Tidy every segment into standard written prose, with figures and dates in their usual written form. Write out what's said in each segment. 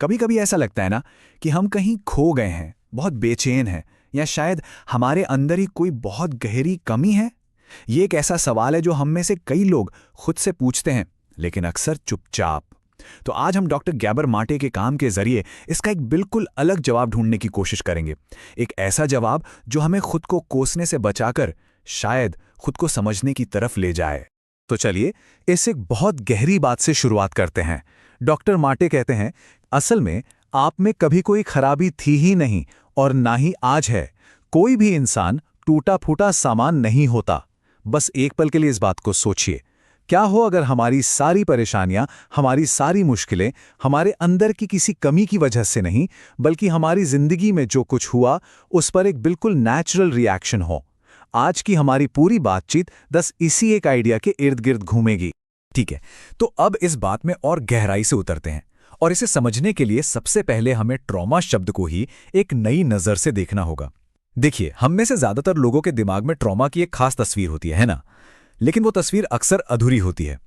कभी कभी ऐसा लगता है ना कि हम कहीं खो गए हैं, बहुत बेचैन हैं, या शायद हमारे अंदर ही कोई बहुत गहरी कमी है। ये एक ऐसा सवाल है जो हम में से कई लोग खुद से पूछते हैं, लेकिन अक्सर चुपचाप। तो आज हम डॉक्टर गैबर माटे के काम के जरिए इसका एक बिल्कुल अलग जवाब ढूंढने की कोशिश करेंगे। एक ऐसा जवाब जो हमें खुद को कोसने से बचाकर शायद खुद को समझने की तरफ ले जाए। तो चलिए इस एक बहुत गहरी बात से शुरुआत करते हैं। डॉक्टर माटे कहते हैं, असल में आप में कभी कोई खराबी थी ही नहीं और ना ही आज है। कोई भी इंसान टूटा फूटा सामान नहीं होता। बस एक पल के लिए इस बात को सोचिए, क्या हो अगर हमारी सारी परेशानियां, हमारी सारी मुश्किलें हमारे अंदर की किसी कमी की वजह से नहीं, बल्कि हमारी जिंदगी में जो कुछ हुआ उस पर एक बिल्कुल नेचुरल रिएक्शन हो। आज की हमारी पूरी बातचीत बस इसी एक आइडिया के इर्द गिर्द घूमेगी। ठीक है, तो अब इस बात में और गहराई से उतरते हैं, और इसे समझने के लिए सबसे पहले हमें ट्रॉमा शब्द को ही एक नई नज़र से देखना होगा। देखिए, हम में से ज्यादातर लोगों के दिमाग में ट्रॉमा की एक खास तस्वीर होती है ना? लेकिन वो तस्वीर अक्सर अधूरी होती है।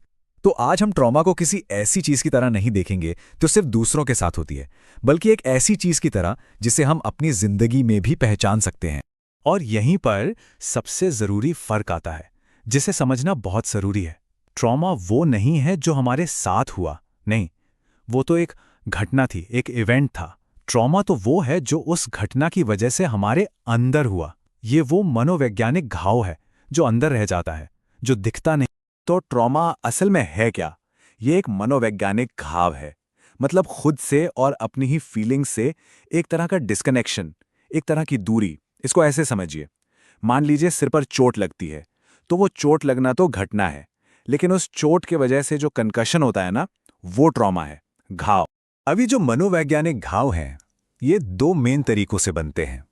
तो आज हम ट्रॉमा को किसी ऐसी चीज की तरह नहीं देखेंगे जो सिर्फ दूसरों के साथ होती है, बल्कि एक ऐसी चीज की तरह जिसे हम अपनी जिंदगी में भी पहचान सकते हैं। और यहीं पर सबसे जरूरी फर्क आता है, जिसे समझना बहुत जरूरी है। ट्रॉमा वो नहीं है जो हमारे साथ हुआ, नहीं, वो तो एक घटना थी, एक इवेंट था। ट्रॉमा तो वो है जो उस घटना की वजह से हमारे अंदर हुआ। ये वो मनोवैज्ञानिक घाव है जो अंदर रह जाता है, जो दिखता नहीं। तो ट्रॉमा असल में है क्या? ये एक मनोवैज्ञानिक घाव है। मतलब खुद से और अपनी ही फीलिंग से एक तरह का डिस्कनेक्शन, एक तरह की दूरी। इसको ऐसे समझिए, मान लीजिए सिर पर चोट लगती है, तो वो चोट लगना तो घटना है, लेकिन उस चोट के वजह से जो कंकशन होता है ना, वो ट्रॉमा है, घाव। अभी जो मनोवैज्ञानिक घाव हैं, ये दो मेन तरीकों से बनते हैं।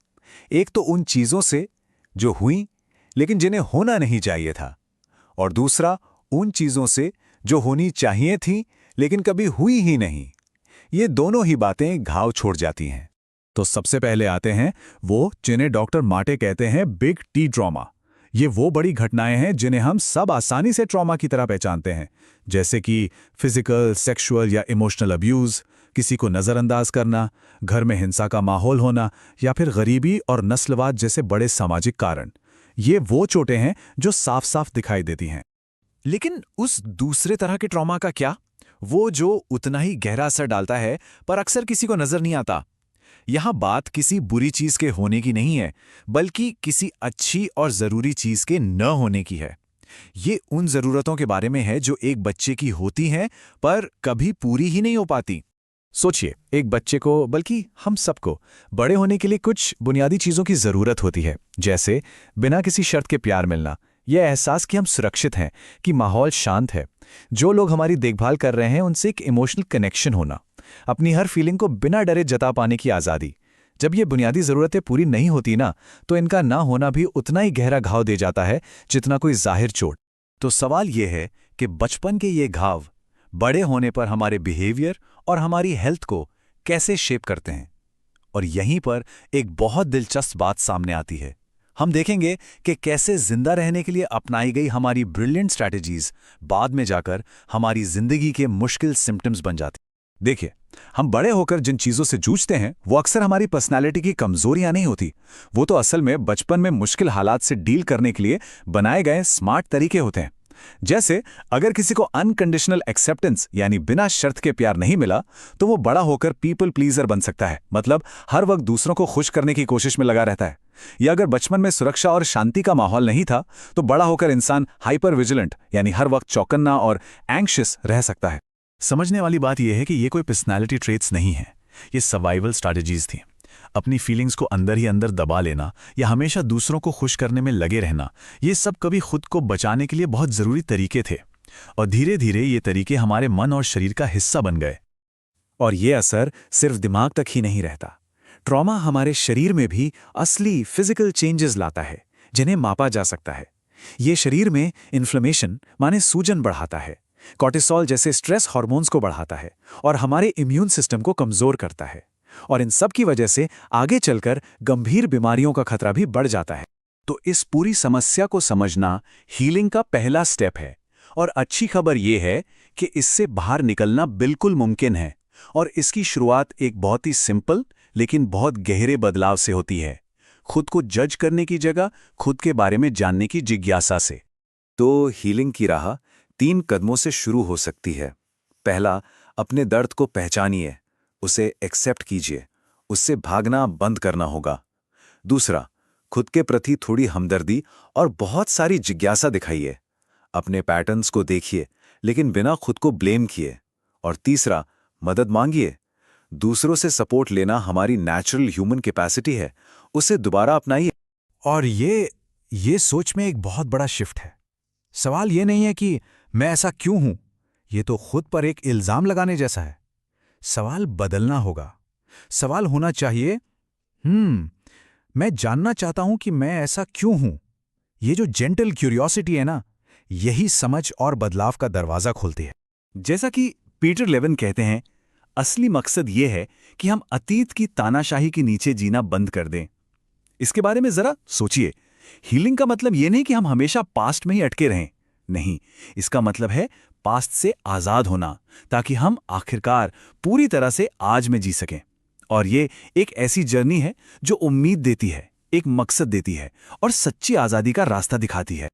एक तो उन चीजों से जो हुई लेकिन जिन्हें होना नहीं चाहिए था, और दूसरा उन चीजों से जो होनी चाहिए थी लेकिन कभी हुई ही नहीं। ये दोनों ही बातें घाव छोड़ जाती हैं। तो सबसे पहले आते हैं वो जिन्हें डॉक्टर माटे कहते हैं बिग टी ट्रॉमा। ये वो बड़ी घटनाएं हैं जिन्हें हम सब आसानी से ट्रॉमा की तरह पहचानते हैं, जैसे कि फिजिकल, सेक्सुअल या इमोशनल अब्यूज, किसी को नजरअंदाज करना, घर में हिंसा का माहौल होना, या फिर गरीबी और नस्लवाद जैसे बड़े सामाजिक कारण। ये वो चोटें हैं जो साफ साफ दिखाई देती हैं। लेकिन उस दूसरे तरह के ट्रॉमा का क्या? वो जो उतना ही गहरा असर डालता है पर अक्सर किसी को नजर नहीं आता। यहां बात किसी बुरी चीज के होने की नहीं है, बल्कि किसी अच्छी और जरूरी चीज के न होने की है। ये उन जरूरतों के बारे में है जो एक बच्चे की होती हैं पर कभी पूरी ही नहीं हो पाती। सोचिए, एक बच्चे को, बल्कि हम सबको, बड़े होने के लिए कुछ बुनियादी चीजों की जरूरत होती है, जैसे बिना किसी शर्त के प्यार मिलना, यह एहसास कि हम सुरक्षित हैं, कि माहौल शांत है, जो लोग हमारी देखभाल कर रहे हैं उनसे एक इमोशनल कनेक्शन होना, अपनी हर फीलिंग को बिना डरे जता पाने की आज़ादी। जब ये बुनियादी ज़रूरतें पूरी नहीं होती ना, तो इनका ना होना भी उतना ही गहरा घाव दे जाता है जितना कोई जाहिर चोट। तो सवाल ये है कि बचपन के ये घाव बड़े होने पर हमारे बिहेवियर और हमारी हेल्थ को कैसे शेप करते हैं। और यहीं पर एक बहुत दिलचस्प बात सामने आती है। हम देखेंगे कि कैसे जिंदा रहने के लिए अपनाई गई हमारी ब्रिलियंट स्ट्रैटेजीज बाद में जाकर हमारी जिंदगी के मुश्किल सिम्टम्स बन जाती। देखिए, हम बड़े होकर जिन चीजों से जूझते हैं वो अक्सर हमारी पर्सनालिटी की कमजोरियां नहीं होती। वो तो असल में बचपन में मुश्किल हालात से डील करने के लिए बनाए गए स्मार्ट तरीके होते हैं। जैसे अगर किसी को अनकंडीशनल एक्सेप्टेंस यानी बिना शर्त के प्यार नहीं मिला, तो वो बड़ा होकर पीपल प्लीजर बन सकता है, मतलब हर वक्त दूसरों को खुश करने की कोशिश में लगा रहता है। या अगर बचपन में सुरक्षा और शांति का माहौल नहीं था, तो बड़ा होकर इंसान हाइपर विजिलेंट यानी हर वक्त चौकन्ना और एंग्शियस रह सकता है। समझने वाली बात यह है कि ये कोई पर्सनैलिटी ट्रेट्स नहीं है, ये सर्वाइवल स्ट्रैटेजीज थी। अपनी फीलिंग्स को अंदर ही अंदर दबा लेना या हमेशा दूसरों को खुश करने में लगे रहना, ये सब कभी खुद को बचाने के लिए बहुत ज़रूरी तरीके थे। और धीरे धीरे ये तरीके हमारे मन और शरीर का हिस्सा बन गए। और ये असर सिर्फ दिमाग तक ही नहीं रहता। ट्रॉमा हमारे शरीर में भी असली फिजिकल चेंजेस लाता है, जिन्हें मापा जा सकता है। ये शरीर में इन्फ्लेमेशन माने सूजन बढ़ाता है, कॉर्टिसोल जैसे स्ट्रेस हार्मोन्स को बढ़ाता है और हमारे इम्यून सिस्टम को कमज़ोर करता है। और इन सब की वजह से आगे चलकर गंभीर बीमारियों का खतरा भी बढ़ जाता है। तो इस पूरी समस्या को समझना हीलिंग का पहला स्टेप है। और अच्छी खबर यह है कि इससे बाहर निकलना बिल्कुल मुमकिन है, और इसकी शुरुआत एक बहुत ही सिंपल लेकिन बहुत गहरे बदलाव से होती है। खुद को जज करने की जगह खुद के बारे में जानने की जिज्ञासा से। तो हीलिंग की राह 3 कदमों से शुरू हो सकती है। पहला, अपने दर्द को पहचानिए, उसे एक्सेप्ट कीजिए, उससे भागना बंद करना होगा। दूसरा, खुद के प्रति थोड़ी हमदर्दी और बहुत सारी जिज्ञासा दिखाइए। अपने पैटर्न्स को देखिए, लेकिन बिना खुद को ब्लेम किए। और तीसरा, मदद मांगिए। दूसरों से सपोर्ट लेना हमारी नेचुरल ह्यूमन कैपेसिटी है, उसे दोबारा अपनाइए। और ये सोच में एक बहुत बड़ा शिफ्ट है। सवाल ये नहीं है कि मैं ऐसा क्यों हूं, ये तो खुद पर एक इल्जाम लगाने जैसा है। सवाल बदलना होगा। सवाल होना चाहिए, मैं जानना चाहता हूं कि मैं ऐसा क्यों हूं। ये जो जेंटल क्यूरियोसिटी है ना, यही समझ और बदलाव का दरवाजा खोलती है। जैसा कि पीटर लेविन कहते हैं, असली मकसद ये है कि हम अतीत की तानाशाही के नीचे जीना बंद कर दें। इसके बारे में जरा सोचिए। हीलिंग का मतलब ये नहीं कि हम हमेशा पास्ट में ही अटके रहें। नहीं, इसका मतलब है पास्ट से आजाद होना, ताकि हम आखिरकार पूरी तरह से आज में जी सकें। और ये एक ऐसी जर्नी है जो उम्मीद देती है, एक मकसद देती है और सच्ची आजादी का रास्ता दिखाती है।